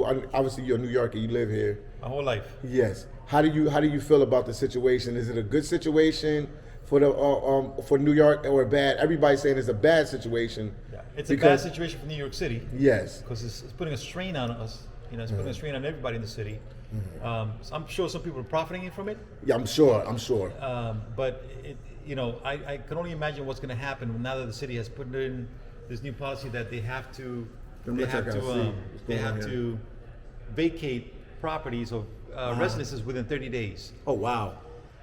Obviously, you're a New Yorker. You live here. My whole life. Yes. How do you feel about the situation? Is it a good situation for New York or bad? Everybody's saying it's a bad situation. Yeah. It's a bad situation for New York City. Yes. Because it's putting a strain on us. You know, it's putting a strain on everybody in the city. So I'm sure some people are profiting from it. Yeah, I'm sure. But I can only imagine what's going to happen now that the city has put in this new policy that they have to vacate properties of residences within 30 days. Oh wow.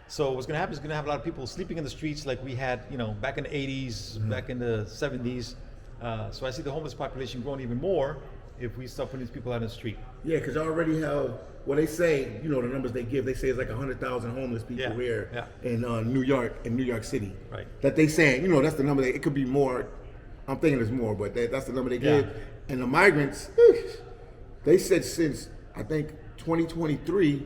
So what's going to happen is going to have a lot of people sleeping in the streets like we had, back in the 80s, back in the 70s. So I see the homeless population growing even more if we start putting these people out in the street. Yeah, because I already have. Well, they say, the numbers they give. They say it's like 100,000 homeless people here in New York City. Right. That they saying, that's the number. It could be more. I'm thinking it's more, but that's the number they give. And the migrants, they said since I think 2023,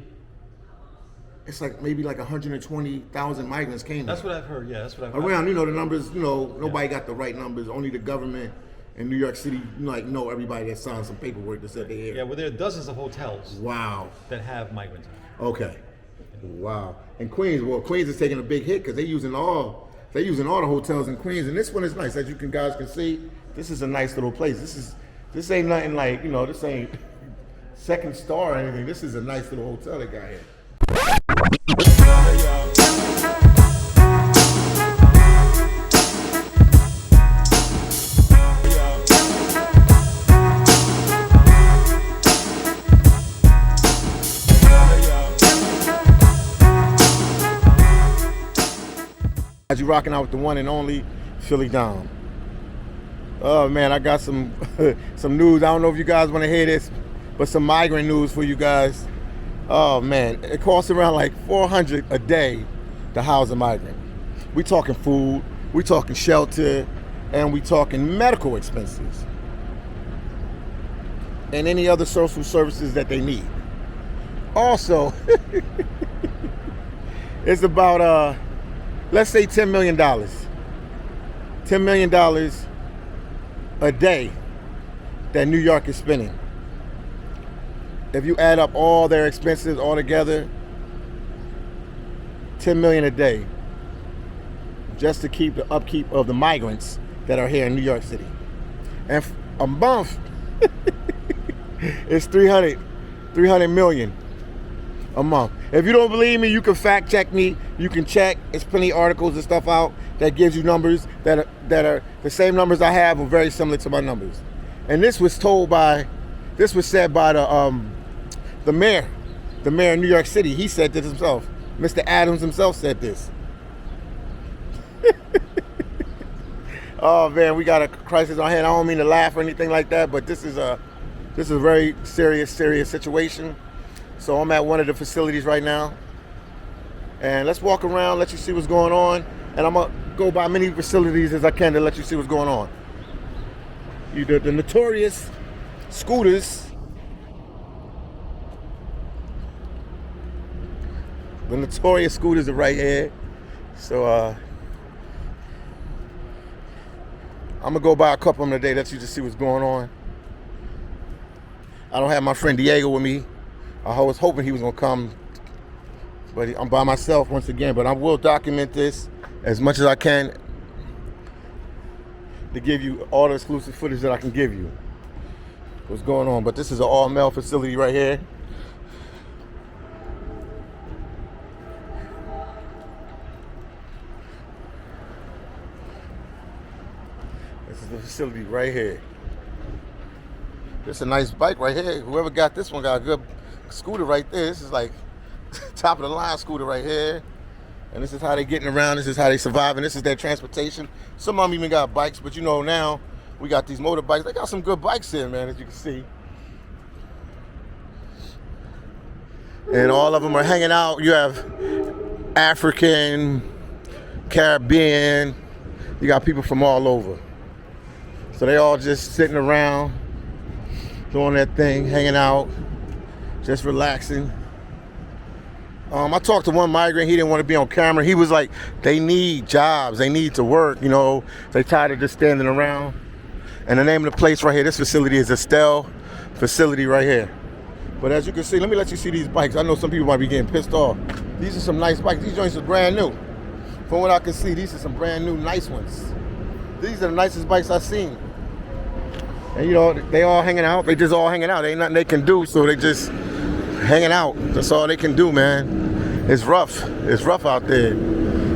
it's like maybe like 120,000 migrants came. That's what I've heard. Yeah, that's what I've heard. Around, the numbers. Nobody got the right numbers. Only the government in New York City, know everybody that signed some paperwork that said they're here. Yeah, well, there are dozens of hotels. Wow. That have migrants. Okay. Wow. And Queens is taking a big hit because they're using all the hotels in Queens, and this one is nice. As you guys can see, this is a nice little place. This ain't nothing like this ain't second star or anything. This is a nice little hotel they got here. As you rocking out with the one and only phillydom. Oh man, I got some some news. I don't know if you guys want to hear this, but some migrant news for you guys. Oh man, it costs around like $400 a day to house a migrant. We talking food, we talking shelter, and we talking medical expenses, and any other social services that they need. Also, it's about let's say $10 million. $10 million a day that New York is spending. If you add up all their expenses all together, $10 million a day just to keep the upkeep of the migrants that are here in New York City. And a month is 300 million a month. If you don't believe me, you can fact check me. You can check. There's plenty of articles and stuff out that gives you numbers that are the same numbers I have, or very similar to my numbers. And this was said by the mayor of New York City. He said this himself. Mr. Adams himself said this. Oh man, we got a crisis on hand. I don't mean to laugh or anything like that, but this is a very serious situation. So I'm at one of the facilities right now, and let's walk around, let you see what's going on, and I'm gonna go by many facilities as I can to let you see what's going on. The notorious scooters, are right here. So I'm gonna go by a couple of them today, let you just see what's going on. I don't have my friend Diego with me. I was hoping he was gonna come, but I'm by myself once again. But I will document this as much as I can to give you all the exclusive footage that I can give you. What's going on? But this is an all-male facility right here. This is the facility right here. This is a nice bike right here. Whoever got this one got a good scooter right there. This is like top of the line scooter right here. And this is how they getting around. This is how they surviving. This is their transportation. Some of them even got bikes, but now we got these motorbikes. They got some good bikes here, man, as you can see. And all of them are hanging out. You have African, Caribbean. You got people from all over. So they all just sitting around, doing their thing, hanging out, just relaxing. I talked to one migrant. He didn't want to be on camera. He was like, they need jobs. They need to work. They tired of just standing around. And the name of the place right here, this facility is Estelle facility right here. But as you can see, let me let you see these bikes. I know some people might be getting pissed off. These are some nice bikes. These joints are brand new. From what I can see, these are some brand new nice ones. These are the nicest bikes I've seen. And you know, they all hanging out. They just all hanging out. Ain't nothing they can do, so they just hanging out. That's all they can do, man. It's rough. It's rough out there.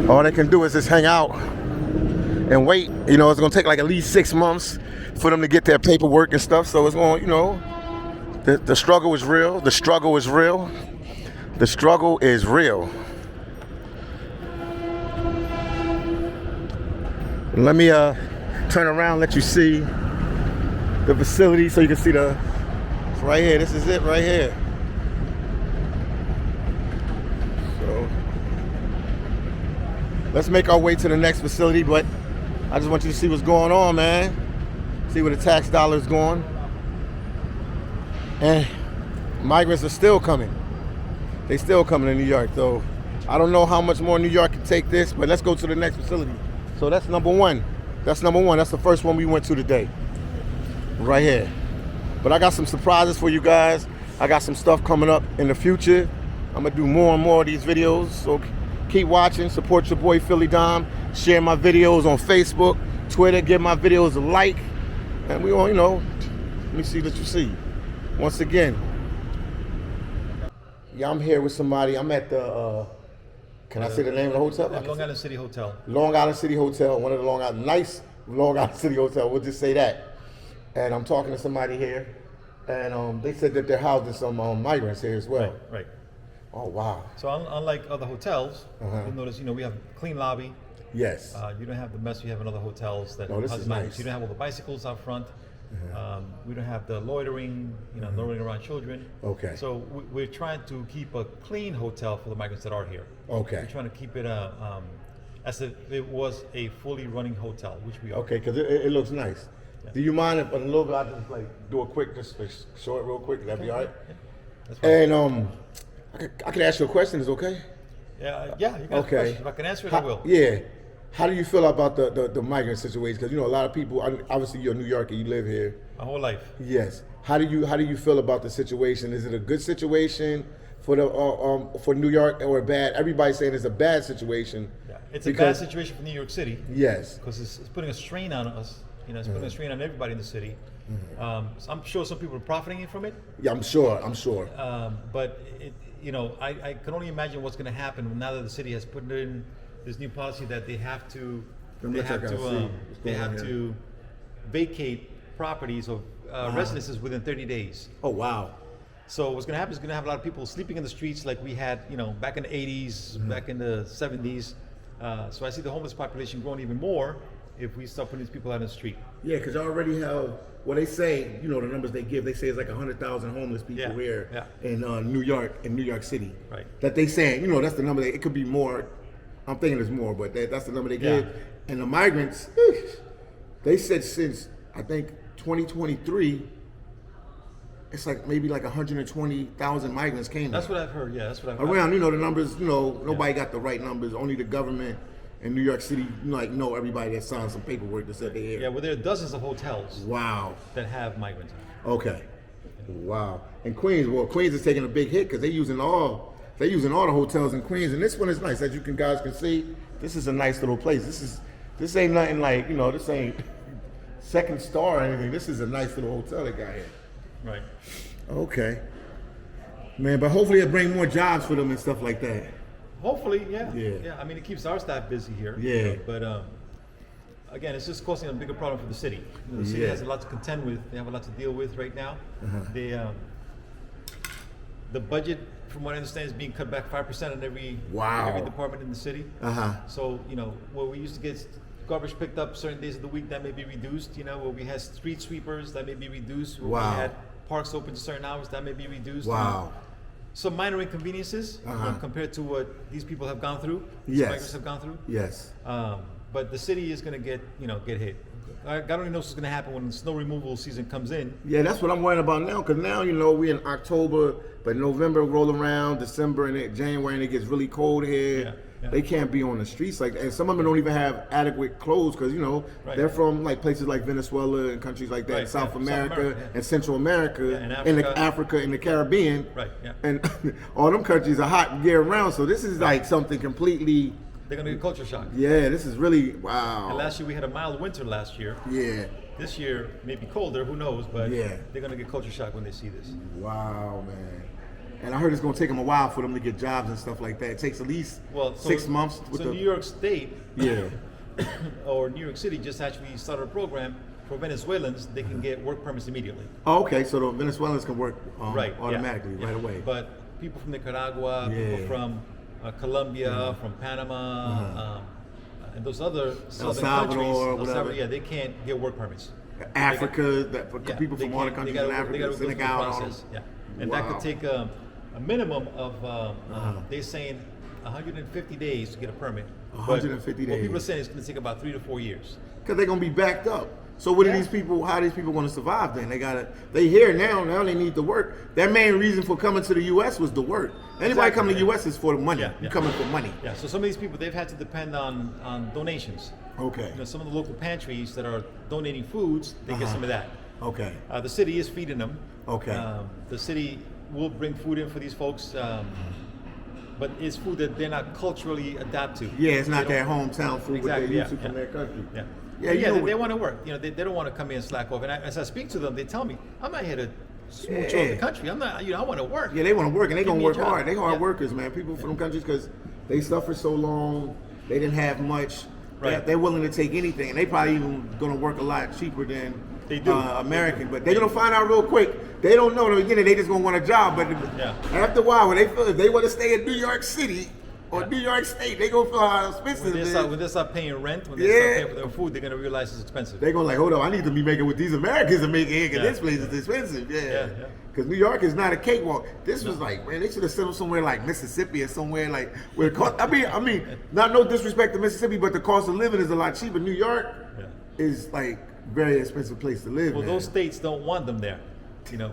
All they can do is just hang out and wait. You know, it's gonna take like at least 6 months for them to get their paperwork and stuff. So it's going, you know, the struggle is real. The struggle is real. The struggle is real. Let me turn around, let you see the facility so you can see it's right here. This is it right here. So let's make our way to the next facility, but I just want you to see what's going on, man. See where the tax dollar is going. And migrants are still coming. They still coming to New York, so I don't know how much more New York can take this, but let's go to the next facility. So that's number one. That's number one. That's the first one we went to today. Right here. But I got some surprises for you guys. I got some stuff coming up in the future. I'm gonna do more and more of these videos. So keep watching, support your boy phillydom, share my videos on Facebook, Twitter, give my videos a like. And we all, you know, let me see what you see. Once again, yeah, I'm here with somebody. I'm at the, can I say the name of the hotel? Long Island City Hotel. Long Island City Hotel, one of the nice Long Island City Hotel, we'll just say that. And I'm talking to somebody here, and they said that they're housing some migrants here as well. Right. Oh, wow. So unlike other hotels, you'll notice, you know, we have a clean lobby. Yes. You don't have the mess you have in other hotels that this house is migrants. nice. You don't have all the bicycles out front. We don't have the loitering, you know, loitering around children. Okay. So we're trying to keep a clean hotel for the migrants that are here. Okay. We're trying to keep it as if it was a fully running hotel, which we are. Okay, because it looks nice. Yeah. Do you mind if in a little bit I just like do a quick, just short, real quick? That'd be all right. Yeah. That's fine. And I can ask you a question. Is it okay? Yeah. You got a question. If I can answer it, I will. Yeah. How do you feel about the migrant situation? Because you know a lot of people. Obviously, you're a New Yorker. You live here. My whole life. Yes. How do you feel about the situation? Is it a good situation for the for New York or bad? Everybody's saying it's a bad situation. Yeah. It's a bad situation for New York City. Yes. Because it's putting a strain on us. You know, it's putting a strain on everybody in the city. So I'm sure some people are profiting from it. Yeah, I'm sure. But you know, I can only imagine what's going to happen now that the city has put in this new policy that they have to vacate properties of residences within 30 days. Oh, wow. So what's going to happen is going to have a lot of people sleeping in the streets like we had, you know, back in the 80s, back in the 70s. So I see the homeless population growing even more if we start putting these people out in the street. Yeah, because you already have, well, they say, you know, the numbers they give, they say it's like 100,000 homeless people here in New York City. Right. That they saying, you know, that's the number. It could be more. I'm thinking it's more, but that's the number they give. And the migrants, they said since, I think, 2023, it's like maybe like 120,000 migrants came. That's what I've heard. Yeah, that's what I've heard. Around, you know, the numbers, you know, nobody got the right numbers. Only the government in New York City, like, know everybody that signed some paperwork that said they're here. Yeah, well, there are dozens of hotels. Wow. That have migrants. Okay. Wow. And Queens, well, Queens is taking a big hit because they're using all the hotels in Queens, and this one is nice. As you guys can see, this is a nice little place. This ain't nothing like, you know, this ain't second star or anything. This is a nice little hotel they got here. Right. Okay. Man, but hopefully it'll bring more jobs for them and stuff like that. Hopefully, yeah. I mean, it keeps our staff busy here. Yeah. You know, but again, it's just causing a bigger problem for the city. You know, the city has a lot to contend with. They have a lot to deal with right now. The budget, from what I understand, is being cut back 5% in every department in the city. So, you know, where we used to get garbage picked up certain days of the week, that may be reduced. You know, where we had street sweepers, that may be reduced. Where we had parks open to certain hours, that may be reduced. Wow. You know, some minor inconveniences compared to what these people have gone through. Migrants have gone through. Yes. But the city is going to get hit. God only knows what's going to happen when the snow removal season comes in. Yeah, that's what I'm worried about now. Because now, you know, we're in October, but November roll around, December, and January, and it gets really cold here. They can't be on the streets like that. And some of them don't even have adequate clothes because, they're from like places like Venezuela and countries like that in South America and Central America and Africa and the Caribbean. Right, yeah. And all them countries are hot year round. So this is like something completely... They're going to get culture shock. Yeah, this is really, wow. And last year we had a mild winter last year. Yeah. This year, maybe colder, who knows, but yeah, they're going to get culture shock when they see this. Wow, man. And I heard it's going to take them a while for them to get jobs and stuff like that. It takes at least 6 months. So New York State yeah, or New York City just actually started a program for Venezuelans. They can get work permits immediately. Oh, okay, so the Venezuelans can work automatically right away. But people from Nicaragua, people from Colombia, from Panama, and those other southern countries, they can't get work permits. Africa, people from all the countries in Africa, Senegal. And that could take a minimum of, they're saying 150 days to get a permit. 150 days. What people are saying is going to take about 3 to 4 years. Because they're going to be backed up. So what are these people, how are these people going to survive then? They here now they need to work. Their main reason for coming to the U.S. was to work. Anybody come to the U.S. is for the money. You're coming for money. Yeah, so some of these people, they've had to depend on donations. Okay. Some of the local pantries that are donating foods, they get some of that. Okay. The city is feeding them. Okay. The city will bring food in for these folks, but it's food that they're not culturally adapted to. Yeah, it's not their hometown food, what they're used to from their country. They want to work. They don't want to come in and slack off. And as I speak to them, they tell me, I'm not here to smooch over the country. I'm not. I want to work. Yeah, they want to work, and they're gonna work hard. They hard workers, man. People from them countries, because they suffered so long, they didn't have much. Right. They're willing to take anything, and they probably even gonna work a lot cheaper than American. But they're gonna find out real quick. They don't know in the beginning. They just gonna want a job, but after a while, when they feel if they want to stay in New York City or New York State, they gonna feel how expensive it is. When they start paying rent, when they start paying for their food, they're gonna realize it's expensive. They're gonna hold on, I need to be making what these Americans are making here, because this place is expensive. Because New York is not a cakewalk. This was like, man, they should have settled somewhere like Mississippi or somewhere like where I mean, not no disrespect to Mississippi, but the cost of living is a lot cheaper. New York is like very expensive place to live. Well, those states don't want them there.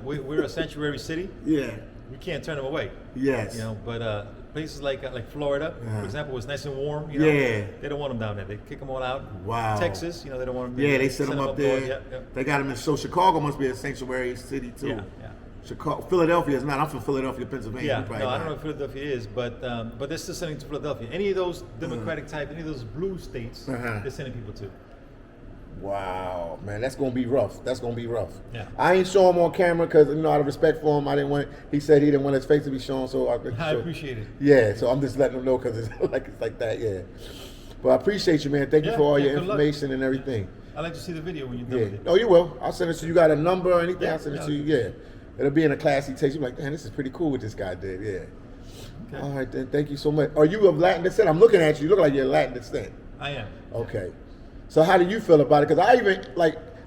We're a sanctuary city. Yeah. We can't turn them away. Yes. But places like Florida, for example, was nice and warm. They don't want them down there. They kick them all out. Wow. Texas, they don't want them. Yeah, they set them up there. They got them in. So Chicago must be a sanctuary city too. Yeah. Chicago, Philadelphia is not. I'm from Philadelphia, Pennsylvania. I don't know if Philadelphia is, but they're still sending to Philadelphia. Any of those Democratic type, any of those blue states, they're sending people to. Wow, man, that's gonna be rough. That's gonna be rough. Yeah. I ain't show him on camera because out of respect for him, I didn't want. He said he didn't want his face to be shown, so I appreciate it. Yeah, so I'm just letting him know because it's like that. Yeah, but I appreciate you, man. Thank you for all your information and everything. I'd like to see the video when you're done with it. Oh, you will. I'll send it to you. Got a number or anything? I'll send it to you. Yeah, it'll be in a classy taste. You're like, man, this is pretty cool what this guy did. Yeah. Okay. All right, then. Thank you so much. Are you of Latin descent? I'm looking at you. You look like you're Latin descent. I am. Okay. So how do you feel about it? Because I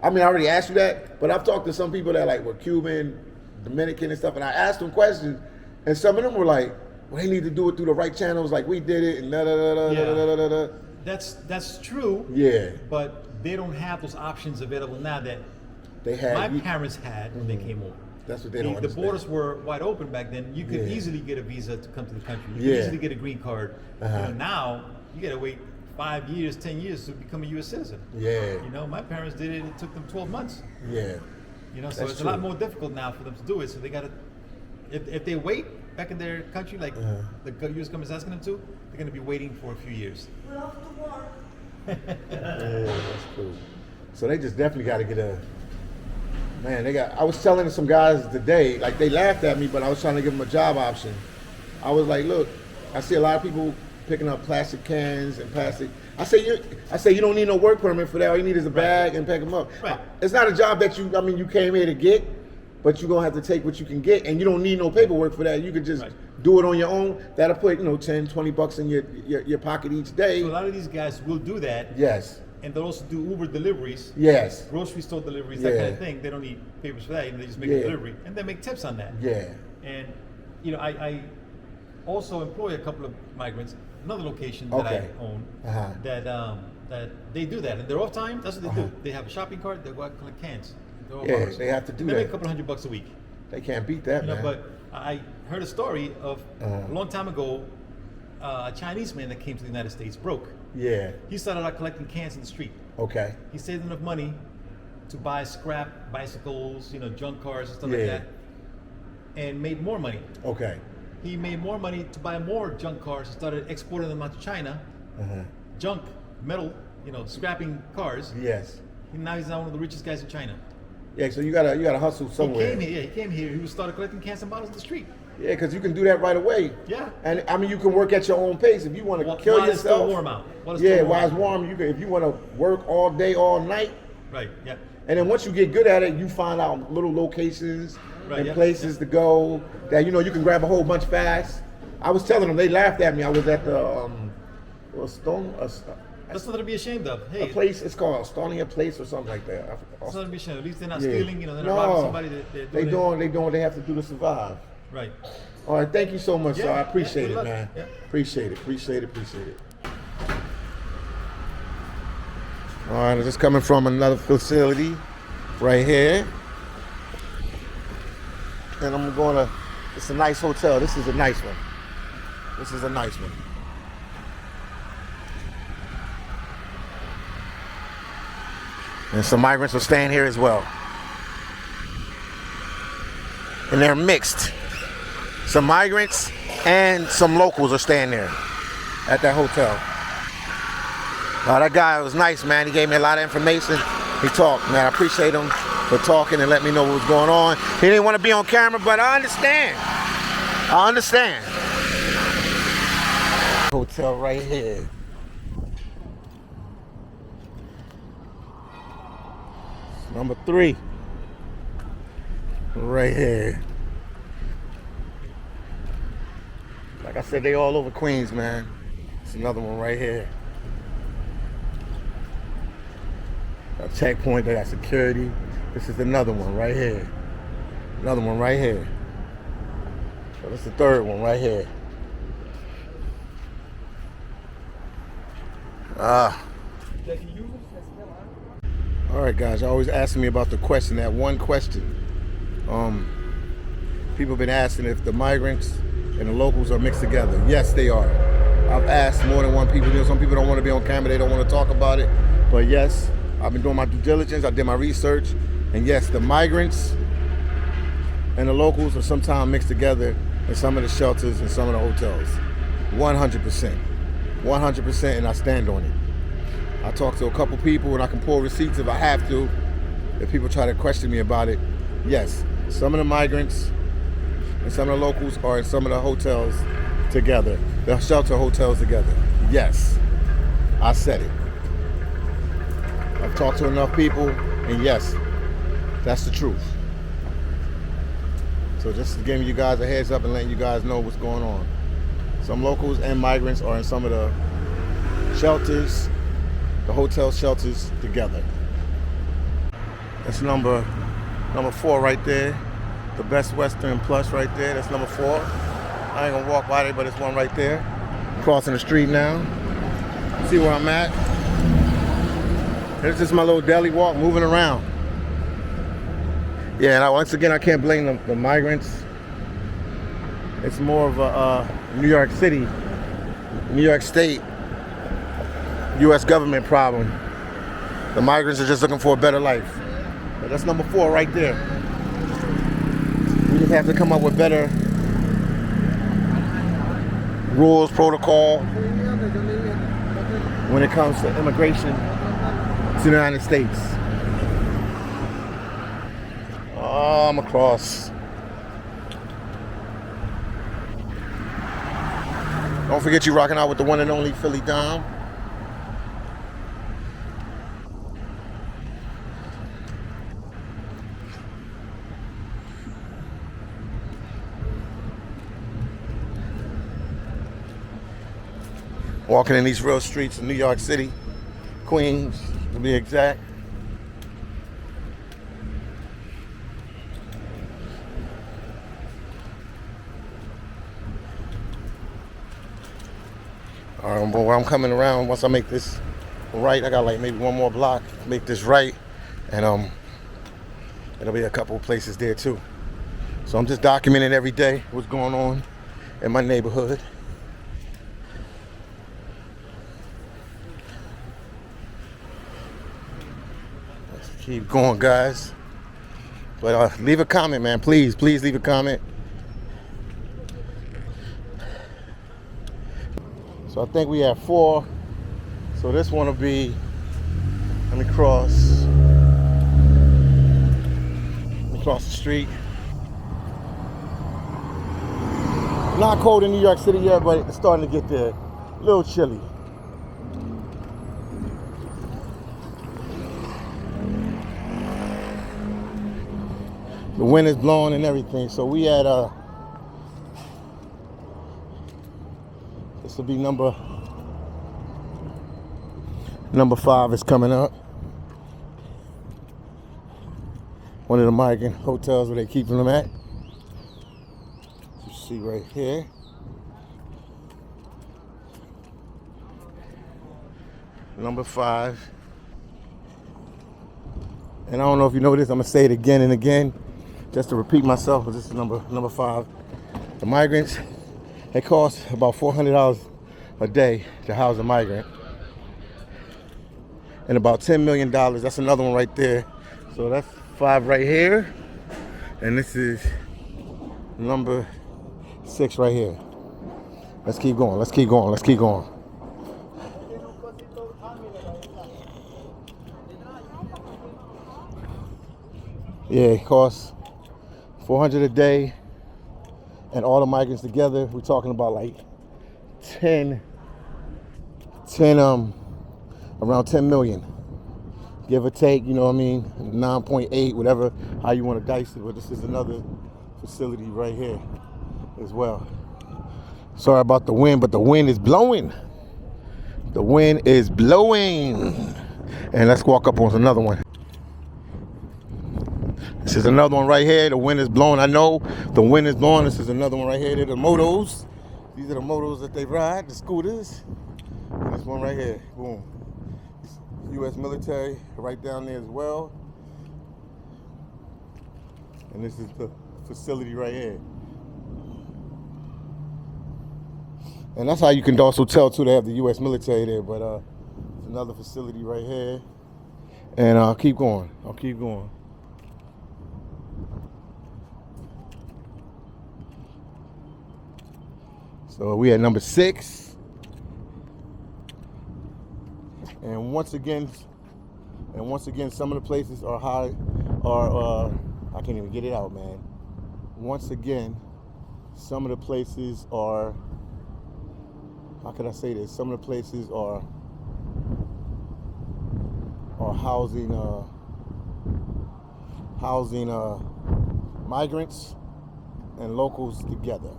already asked you that, but I've talked to some people that were Cuban, Dominican and stuff, and I asked them questions, and some of them were like, well, they need to do it through the right channels, like we did it, and da-da-da-da-da-da-da-da. That's true. Yeah. But they don't have those options available now that they had. My parents had when they came over. That's what they don't understand. The borders were wide open back then. You could easily get a visa to come to the country. You could easily get a green card. Now, you got to wait 5 years, 10 years to become a U.S. citizen. Yeah. My parents did it. It took them 12 months. Yeah. So it's a lot more difficult now for them to do it. So they got to, if they wait back in their country, like the U.S. government is asking them to, they're going to be waiting for a few years. We're off to war. Yeah, that's cool. So they just definitely got to get a. Man, I was telling some guys today, they laughed at me, but I was trying to give them a job option. I was like, look, I see a lot of people picking up plastic cans and plastic. I say you don't need no work permit for that. All you need is a bag and pick them up. Right. It's not a job that you came here to get, but you're gonna have to take what you can get, and you don't need no paperwork for that. You can just do it on your own. That'll put $10-$20 in your pocket each day. So a lot of these guys will do that. Yes. And they'll also do Uber deliveries. Yes. Grocery store deliveries, that kind of thing. They don't need papers for that. They just make a delivery, and they make tips on that. Yeah. And I also employ a couple of migrants. Another location that I own that they do that, and they're off time. That's what they do. They have a shopping cart. They go out and collect cans. They have to do that. They make a couple $100 a week. They can't beat that, man. But I heard a story of a long time ago. a Chinese man that came to the United States broke. Yeah. He started out collecting cans in the street. Okay. He saved enough money to buy scrap bicycles, junk cars and stuff like that, and made more money. Okay. He made more money to buy more junk cars and started exporting them out to China. Junk, metal, scrapping cars. Yes. And now he's now one of the richest guys in China. Yeah, so you gotta hustle somewhere. He came here. He started collecting cans and bottles in the street. Yeah, because you can do that right away. Yeah. And I mean, you can work at your own pace if you want to kill while yourself. It's still warm out. While it's warm, you can. If you want to work all day, all night. Right. Yeah. And then once you get good at it, you find out little locations and places to go that you can grab a whole bunch fast. I was telling them, they laughed at me. I was at the That's nothing to be ashamed of. Hey, a place. It's called Estonia Place or something like that. That's nothing to be ashamed of. At least they're not stealing. They're not robbing somebody. They're doing what they have to do to survive. Right. All right. Thank you so much, sir. I appreciate it, luck. man. Yeah. Appreciate it. All right. Just coming from another facility, right here, and I'm going to. It's a nice hotel. This is a nice one. And some migrants are staying here as well. And they're mixed. Some migrants and some locals are staying there at that hotel. That guy was nice, man. He gave me a lot of information. He talked, man. I appreciate him for talking and letting me know what was going on. He didn't want to be on camera, but I understand. Hotel right here. Number 3. Right here. Like I said, they all over Queens, man. It's another one right here. A checkpoint, they got security. This is another one right here. So this is the third one right here. All right, guys. I always asking me about that one question. People have been asking if the migrants and the locals are mixed together. Yes, they are. I've asked more than one people. Some people don't want to be on camera. They don't want to talk about it. But yes, I've been doing my due diligence. I did my research. And yes, the migrants and the locals are sometimes mixed together in some of the shelters and some of the hotels. 100%. 100%, and I stand on it. I talked to a couple people, and I can pull receipts if I have to. If people try to question me about it, yes, some of the migrants and some of the locals are in some of the hotels together, the shelter hotels together. Yes, I said it. I've talked to enough people, and yes, that's the truth. So just giving you guys a heads up and letting you guys know what's going on. Some locals and migrants are in some of the shelters, the hotel shelters together. That's number 4 right there. The Best Western Plus right there. That's number 4. I ain't gonna walk by there, but it's one right there. Crossing the street now. See where I'm at? There's just my little deli walk, moving around. Yeah, and once again, I can't blame the migrants. It's more of a New York City, New York State, U.S. government problem. The migrants are just looking for a better life. But that's number 4 right there. We just have to come up with better rules, protocol when it comes to immigration to the United States. Oh, I'm across. Don't forget you rocking out with the one and only phillydom. Walking in these real streets of New York City, Queens, to be exact. But where I'm coming around, once I make this right, I got like maybe one more block, make this right, and there'll be a couple of places there too. So I'm just documenting every day what's going on in my neighborhood. Keep going, guys. But leave a comment, man. Please leave a comment. So I think we have 4. So this one will be, let me cross the street. Not cold in New York City yet, but it's starting to get there. A little chilly. The wind is blowing and everything. So we had this will be number 5 is coming up. One of the migrant hotels where they keeping them at. You see right here. Number 5. And I don't know if you know this, I'm gonna say it again and again, just to repeat myself, but this is number 5. The migrants, they cost about $400 a day to house a migrant. And about $10 million, that's another one right there. So that's 5 right here. And this is number 6 right here. Let's keep going, let's keep going, let's keep going. Yeah, it costs $400 a day, and all the migrants together, we're talking about like around 10 million, give or take, you know what I mean, 9.8, whatever, how you want to dice it, but this is another facility right here as well. Sorry about the wind, but the wind is blowing. The wind is blowing. And let's walk up on another one. This is another one right here. The wind is blowing. I know the wind is blowing. This is another one right here. They're the motos. These are the motos that they ride, the scooters. And this one right here. Boom. U.S. military right down there as well. And this is the facility right here. And that's how you can also tell too, they have the U.S. military there. But it's another facility right here. And I'll keep going. So we at number 6. And once again, some of the places are high, I can't even get it out, man. Once again, some of the places are, how can I say this? Some of the places are housing migrants and locals together.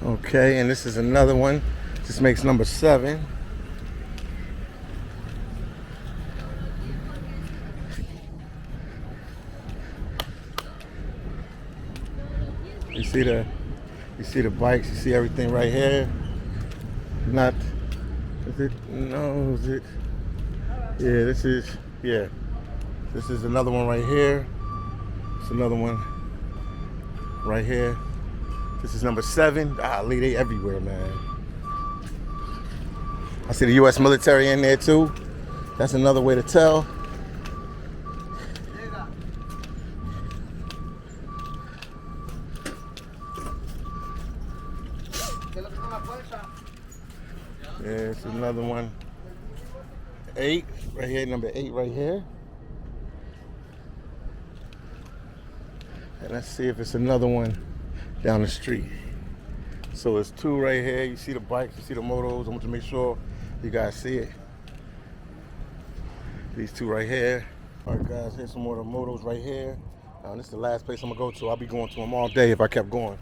Okay, and this is another one. This makes number 7. You see the bikes, you see everything right here. Not, is it? No, is it? Yeah, this is another one right here. It's another one right here. This is number 7. Golly, they everywhere, man. I see the U.S. military in there too. That's another way to tell. Yeah, it's another one. 8 right here, number 8 right here. And let's see if it's another one down the street. So it's 2 right here. You see the bikes, you see the motos. I want to make sure you guys see it. These 2 right here. All right, guys, here's some more of the motos right here. This is the last place I'm gonna go to. I'll be going to them all day if I kept going.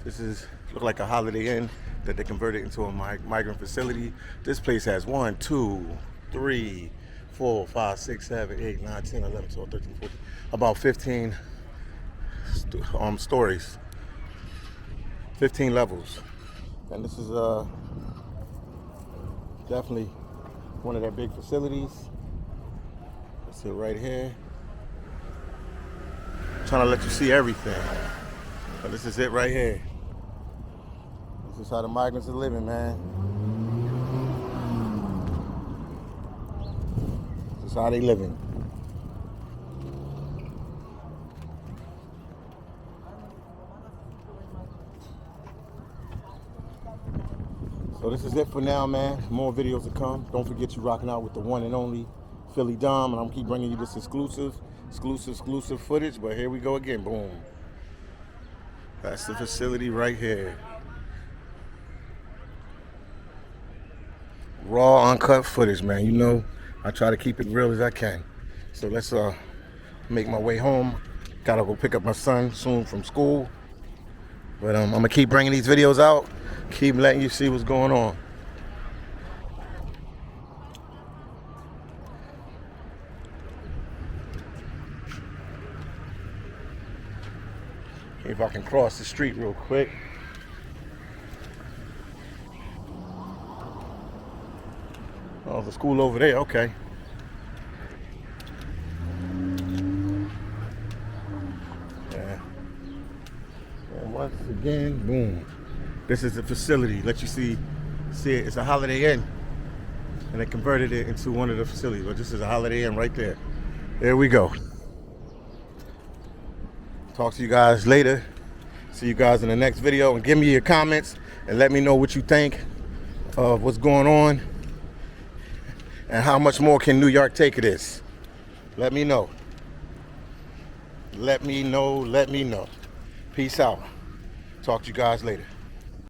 This is look like a Holiday Inn that they converted into a migrant facility. This place has 1, 2, 3, 4, 5, 6, 7, 8, 9, 10, 11, 12, 13, 14, about 15 stories. 15 levels. And this is definitely one of their big facilities. That's it right here. I'm trying to let you see everything. But this is it right here. This is how the migrants are living, man. how they living. So this is it for now, man. More videos to come. Don't forget you rocking out with the one and only phillydom, and I'm gonna keep bringing you this exclusive footage. But here we go again. Boom. That's the facility right here. Raw, uncut footage, man. You know, I try to keep it real as I can. So let's make my way home. Gotta go pick up my son soon from school. But I'm gonna keep bringing these videos out, keep letting you see what's going on. See if I can cross the street real quick. Oh, the school over there, okay. Yeah. And once again, boom. This is the facility. Let you see it. It's a Holiday Inn. And they converted it into one of the facilities. But this is a Holiday Inn right there. There we go. Talk to you guys later. See you guys in the next video. And give me your comments and let me know what you think of what's going on. And how much more can New York take of this? Let me know. Let me know. Peace out. Talk to you guys later.